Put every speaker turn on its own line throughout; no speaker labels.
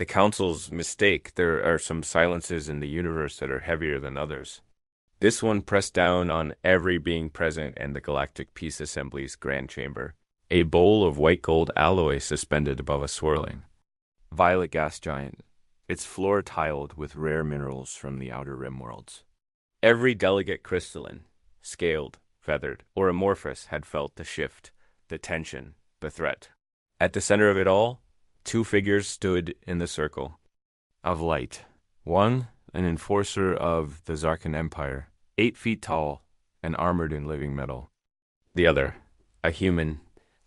The Council's mistake. There are some silences in the universe that are heavier than others. This one pressed down on every being present in the Galactic Peace Assembly's Grand Chamber. A bowl of white gold alloy suspended above a swirling violet gas giant, its floor tiled with rare minerals from the outer rim worlds. Every delegate crystalline, scaled, feathered, or amorphous had felt the shift, the tension, the threat. At the center of it all, two figures stood in the circle of light. One, an enforcer of the Zarkan Empire, 8 feet tall and armored in living metal. The other, a human,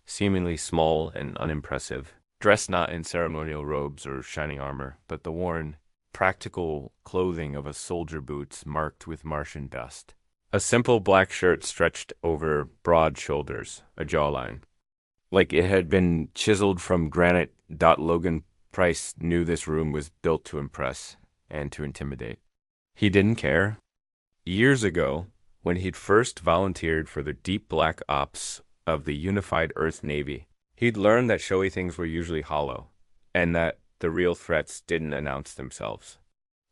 seemingly small and unimpressive, dressed not in ceremonial robes or shining armor, but the worn, practical clothing of a soldier boots marked with Martian dust. A simple black shirt stretched over broad shoulders, a jawline. Like it had been chiseled from granite. Logan Price knew this room was built to impress and to intimidate. He didn't care. Years ago, when he'd first volunteered for the deep black ops of the unified Earth Navy, he'd learned that showy things were usually hollow, and that the real threats didn't announce themselves.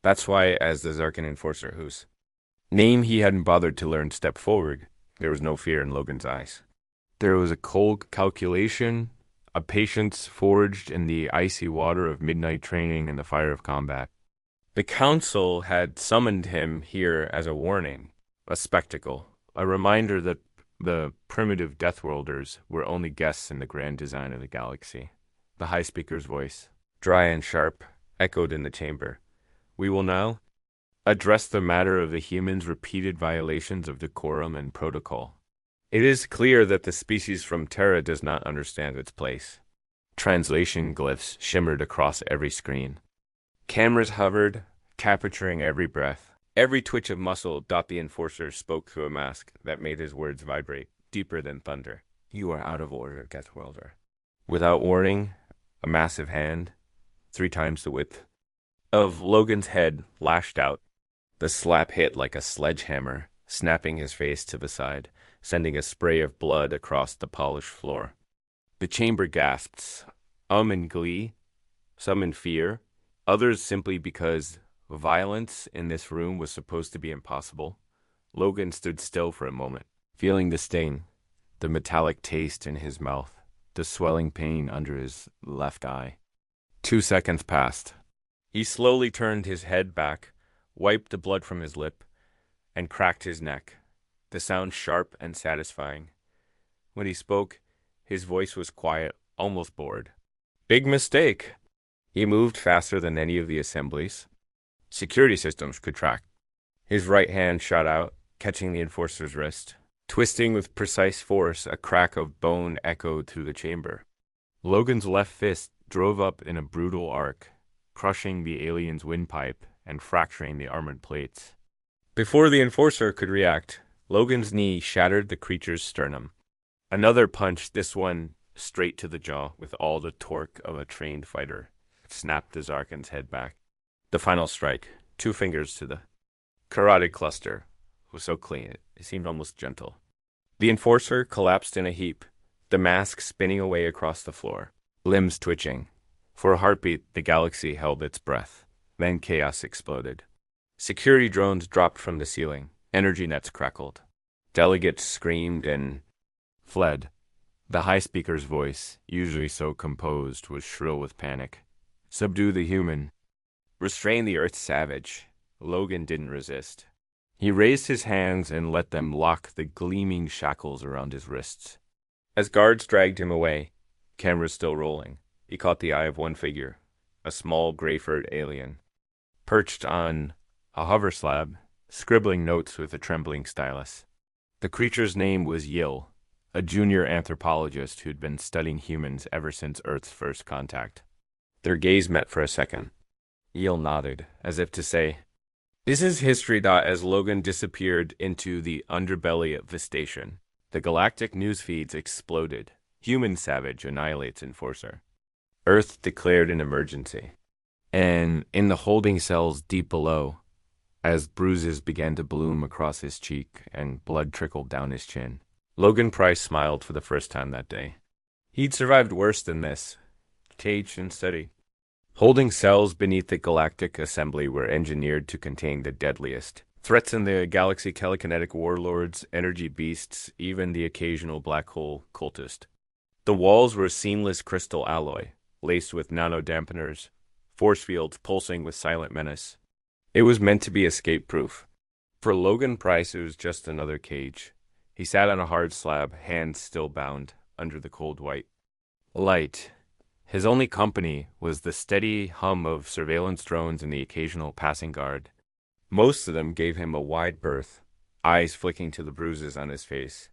That's why, as the Zarkan Enforcer, whose name he hadn't bothered to learn, stepped forward, there was no fear in Logan's eyes. There was a cold calculation, a patience forged in the icy water of midnight training and the fire of combat. The Council had summoned him here as a warning, a spectacle, a reminder that the primitive Deathworlders were only guests in the grand design of the galaxy. The High Speaker's voice, dry and sharp, echoed in the chamber. We will now address the matter of the humans' repeated violations of decorum and protocol. It is clear that the species from Terra does not understand its place. Translation glyphs shimmered across every screen. Cameras hovered, capturing every breath. Every twitch of muscle. The Enforcer spoke through a mask that made his words vibrate, deeper than thunder. You are out of order, Deathworlder. Without warning, a massive hand, 3 times the width of Logan's head, lashed out. The slap hit like a sledgehammer, snapping his face to the side, sending a spray of blood across the polished floor. The chamber gasped, in glee, some in fear, others simply because violence in this room was supposed to be impossible. Logan stood still for a moment, feeling the sting, the metallic taste in his mouth, the swelling pain under his left eye. 2 seconds passed. He slowly turned his head back, wiped the blood from his lip, and cracked his neck, the sound sharp and satisfying. When he spoke, his voice was quiet, almost bored. Big mistake. He moved faster than any of the assemblies. Security systems could track. His right hand shot out, catching the Enforcer's wrist. Twisting with precise force, a crack of bone echoed through the chamber. Logan's left fist drove up in a brutal arc, crushing the alien's windpipe and fracturing the armored plates. Before the Enforcer could react, Logan's knee shattered the creature's sternum. Another punch, this one straight to the jaw with all the torque of a trained fighter, snapped the Zarkan's head back. The final strike, 2 fingers to the carotid cluster, was so clean it seemed almost gentle. The Enforcer collapsed in a heap, the mask spinning away across the floor, limbs twitching. For a heartbeat, the galaxy held its breath. Then chaos exploded. Security drones dropped from the ceiling. Energy nets crackled. Delegates screamed and fled. The High Speaker's voice, usually so composed, was shrill with panic. Subdue the human. Restrain the Earth savage. Logan didn't resist. He raised his hands and let them lock the gleaming shackles around his wrists. As guards dragged him away, cameras still rolling, he caught the eye of one figure, a small gray-furred alien, perched on a hover slab, scribbling notes with a trembling stylus. The creature's name was Yill, a junior anthropologist who'd been studying humans ever since Earth's first contact. Their gaze met for a second. Yill nodded, as if to say, "This is history." As Logan disappeared into the underbelly of the station, the galactic news feeds exploded. Human savage annihilates Enforcer. Earth declared an emergency. And in the holding cells deep below, as bruises began to bloom across his cheek and blood trickled down his chin, Logan Price smiled for the first time that day. He'd survived worse than this, caged and steady. Holding cells beneath the galactic assembly were engineered to contain the deadliest threats in the galaxy: telekinetic warlords, energy beasts, even the occasional black hole cultist. The walls were seamless crystal alloy, laced with nano-dampeners, force fields pulsing with silent menace. It was meant to be escape-proof. For Logan Price, it was just another cage. He sat on a hard slab, hands still bound, under the cold white light. His only company was the steady hum of surveillance drones and the occasional passing guard. Most of them gave him a wide berth, eyes flicking to the bruises on his face,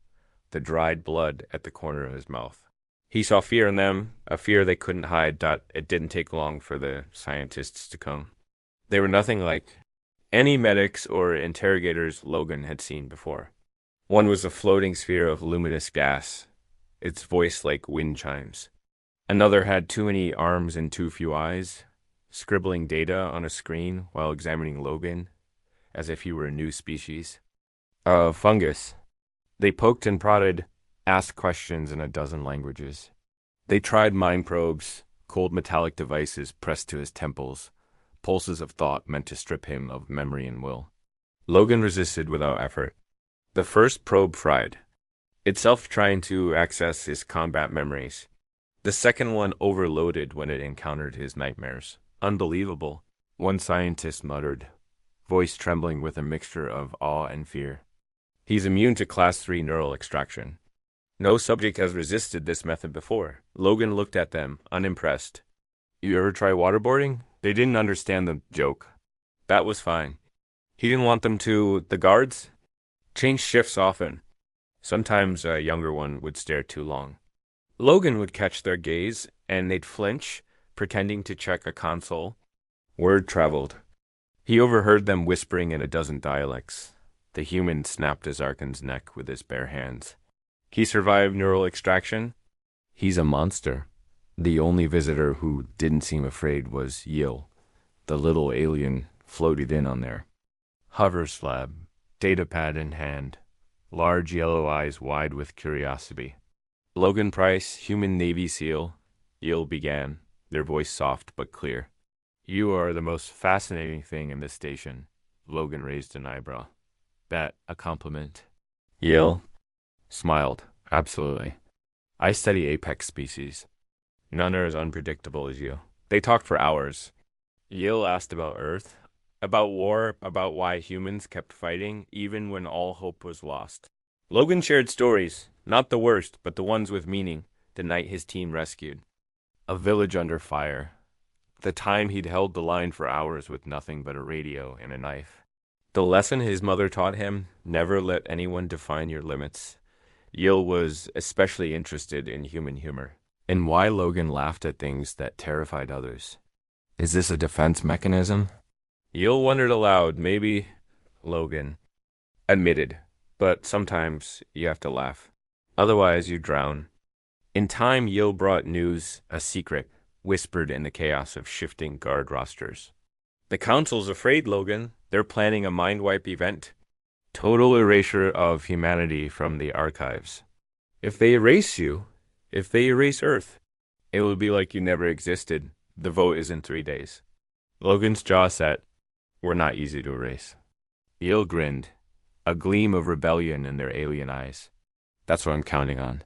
the dried blood at the corner of his mouth. He saw fear in them, a fear they couldn't hide. It didn't take long for the scientists to come. They were nothing like any medics or interrogators Logan had seen before. One was a floating sphere of luminous gas, its voice like wind chimes. Another had too many arms and too few eyes, scribbling data on a screen while examining Logan, as if he were a new species. A fungus. They poked and prodded, asked questions in a dozen languages. They tried mind probes, cold metallic devices pressed to his temples, pulses of thought meant to strip him of memory and will. Logan resisted without effort. The first probe fried, itself trying to access his combat memories. The second one overloaded when it encountered his nightmares. Unbelievable, one scientist muttered, voice trembling with a mixture of awe and fear. He's immune to Class 3 neural extraction. No subject has resisted this method before. Logan looked at them, unimpressed. You ever try waterboarding? They didn't understand the joke. That was fine. He didn't want them to. The guards changed shifts often. Sometimes a younger one would stare too long. Logan would catch their gaze, and they'd flinch, pretending to check a console. Word traveled. He overheard them whispering in a dozen dialects. The human snapped Azarkan's neck with his bare hands. He survived neural extraction. He's a monster. The only visitor who didn't seem afraid was Yil. The little alien floated in on there. Hover slab, datapad in hand, large yellow eyes wide with curiosity. Logan Price, human Navy SEAL, Yil began, their voice soft but clear. You are the most fascinating thing in this station. Logan raised an eyebrow. That a compliment? Yil smiled. Absolutely. I study apex species. None are as unpredictable as you. They talked for hours. Yil asked about Earth, about war, about why humans kept fighting, even when all hope was lost. Logan shared stories, not the worst, but the ones with meaning, the night his team rescued. A village under fire. The time he'd held the line for hours with nothing but a radio and a knife. The lesson his mother taught him, never let anyone define your limits. Yil was especially interested in human humor, and why Logan laughed at things that terrified others. Is this a defense mechanism? Yil wondered aloud. Maybe. Logan admitted, but sometimes you have to laugh. Otherwise you drown. In time, Yil brought news, a secret, whispered in the chaos of shifting guard rosters. The Council's afraid, Logan. They're planning a mind wipe event. Total erasure of humanity from the archives. If they erase you, if they erase Earth, it will be like you never existed. The vote is in 3 days. Logan's jaw set. We're not easy to erase. Yil grinned, a gleam of rebellion in their alien eyes. That's what I'm counting on.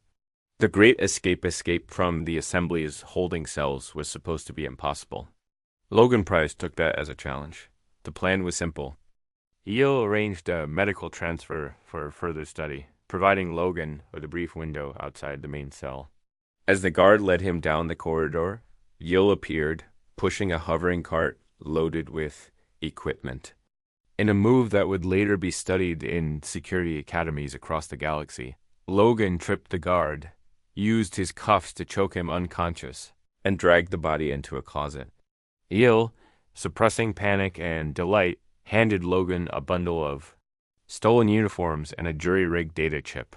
The great escape from the Assembly's holding cells was supposed to be impossible. Logan Price took that as a challenge. The plan was simple. Yil arranged a medical transfer for further study, providing Logan with a brief window outside the main cell. As the guard led him down the corridor, Yil appeared, pushing a hovering cart loaded with equipment. In a move that would later be studied in security academies across the galaxy, Logan tripped the guard, used his cuffs to choke him unconscious, and dragged the body into a closet. Yil, suppressing panic and delight, handed Logan a bundle of stolen uniforms and a jury-rigged data chip.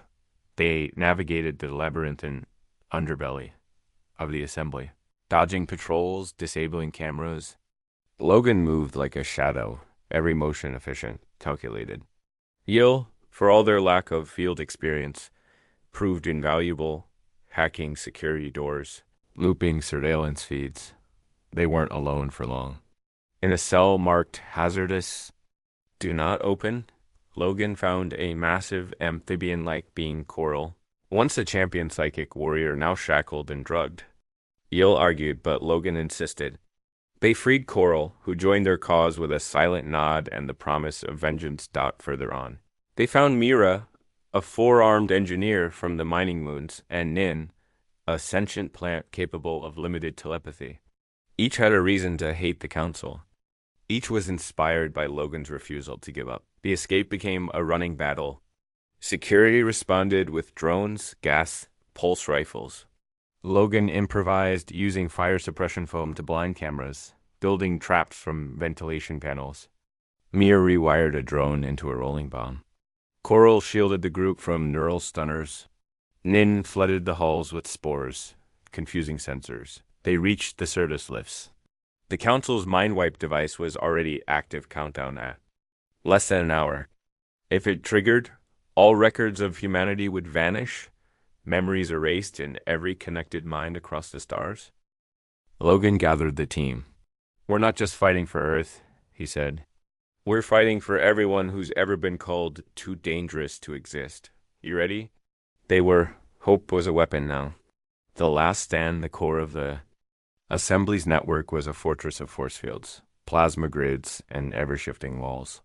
They navigated the labyrinthine underbelly of the Assembly, dodging patrols, disabling cameras. Logan moved like a shadow, every motion efficient, calculated. Yil, for all their lack of field experience, proved invaluable, hacking security doors, looping surveillance feeds. They weren't alone for long. In a cell marked hazardous, do not open, Logan found a massive amphibian-like being Coral, once a champion psychic warrior, now shackled and drugged. Eel argued, but Logan insisted. They freed Coral, who joined their cause with a silent nod and the promise of vengeance. Further on, they found Mira, a four-armed engineer from the mining moons, and Nin, a sentient plant capable of limited telepathy. Each had a reason to hate the Council. Each was inspired by Logan's refusal to give up. The escape became a running battle. Security responded with drones, gas, pulse rifles. Logan improvised using fire suppression foam to blind cameras, building traps from ventilation panels. Mir rewired a drone into a rolling bomb. Coral shielded the group from neural stunners. Nin flooded the halls with spores, confusing sensors. They reached the Certus lifts. The Council's mind wipe device was already active countdown at less than an hour. If it triggered, all records of humanity would vanish, memories erased in every connected mind across the stars. Logan gathered the team. We're not just fighting for Earth, he said. We're fighting for everyone who's ever been called too dangerous to exist. You ready? They were. Hope was a weapon now. The last stand, the core of the Assembly's network, was a fortress of force fields, plasma grids, and ever-shifting walls.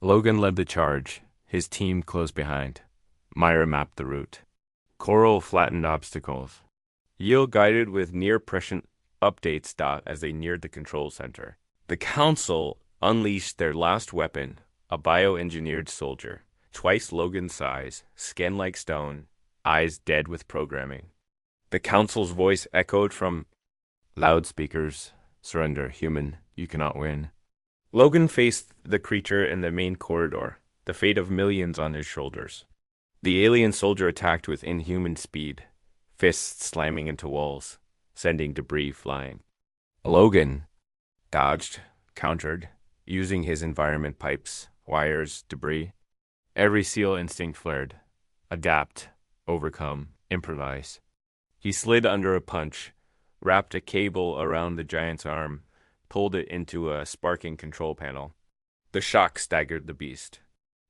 Logan led the charge. His team close behind. Myra mapped the route. Coral flattened obstacles. Yield guided with near-prescient updates. As they neared the control center. The Council unleashed their last weapon, a bioengineered soldier, twice Logan's size, skin like stone, eyes dead with programming. The Council's voice echoed from loudspeakers, surrender, human, you cannot win. Logan faced the creature in the main corridor, the fate of millions on his shoulders. The alien soldier attacked with inhuman speed, fists slamming into walls, sending debris flying. Logan dodged, countered, using his environment pipes, wires, debris. Every SEAL instinct flared. Adapt, overcome, improvise. He slid under a punch, wrapped a cable around the giant's arm, pulled it into a sparking control panel. The shock staggered the beast.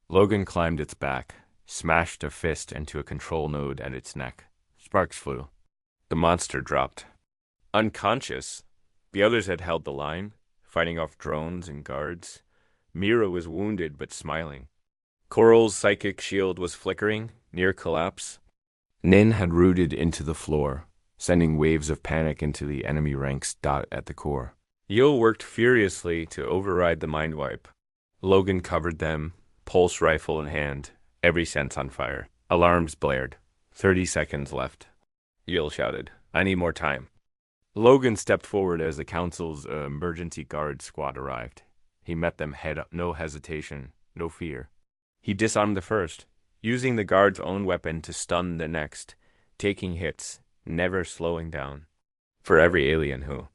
Logan climbed its back, smashed a fist into a control node at its neck. Sparks flew. The monster dropped. Unconscious, the others had held the line, fighting off drones and guards. Mira was wounded but smiling. Coral's psychic shield was flickering, near collapse. Nin had rooted into the floor, sending waves of panic into the enemy ranks. At the core. Yo worked furiously to override the mind wipe. Logan covered them, pulse rifle in hand, every sense on fire. Alarms blared. 30 seconds left. Yo shouted, I need more time. Logan stepped forward as the Council's emergency guard squad arrived. He met them head up, no hesitation, no fear. He disarmed the first, using the guard's own weapon to stun the next, taking hits, never slowing down. For every alien who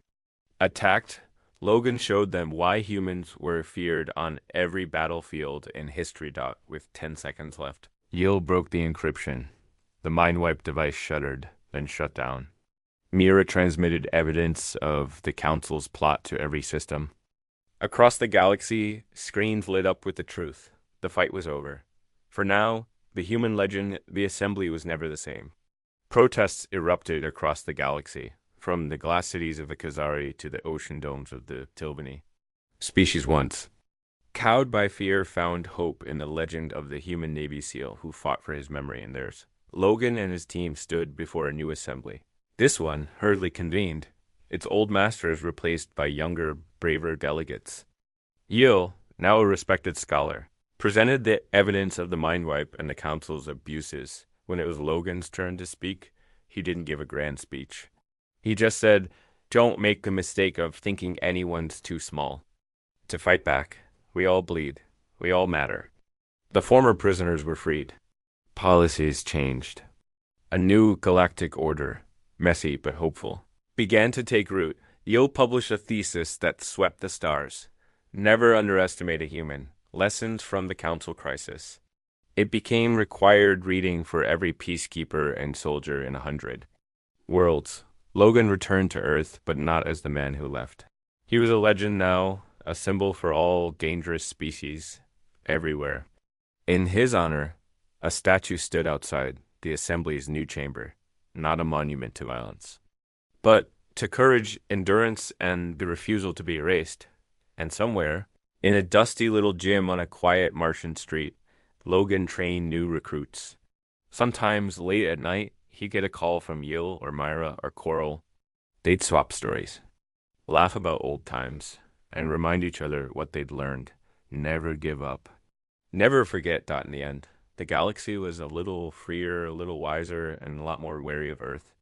attacked, Logan showed them why humans were feared on every battlefield in history. With 10 seconds left. Yill broke the encryption. The mind wipe device shuddered, then shut down. Mira transmitted evidence of the Council's plot to every system. Across the galaxy, screens lit up with the truth. The fight was over. For now, the human legend, the Assembly, was never the same. Protests erupted across the galaxy, from the glass cities of the Khazari to the ocean domes of the Tilbany. Species once, cowed by fear, found hope in the legend of the human Navy SEAL who fought for his memory and theirs. Logan and his team stood before a new assembly. This one, hurriedly convened, its old masters replaced by younger, braver delegates. Yill, now a respected scholar, presented the evidence of the mind wipe and the Council's abuses. When it was Logan's turn to speak, he didn't give a grand speech. He just said, don't make the mistake of thinking anyone's too small. To fight back, we all bleed. We all matter. The former prisoners were freed. Policies changed. A new galactic order, messy but hopeful, began to take root. Yill published a thesis that swept the stars. Never underestimate a human. Lessons from the Council crisis. It became required reading for every peacekeeper and soldier in 100 worlds. Logan returned to Earth, but not as the man who left. He was a legend now, a symbol for all dangerous species everywhere. In his honor, a statue stood outside the Assembly's new chamber, not a monument to violence, but to courage, endurance, and the refusal to be erased. And somewhere, in a dusty little gym on a quiet Martian street, Logan trained new recruits. Sometimes late at night, he'd get a call from Yil or Myra or Coral. They'd swap stories, laugh about old times, and remind each other what they'd learned. Never give up. Never forget. In the end, the galaxy was a little freer, a little wiser, and a lot more wary of Earth.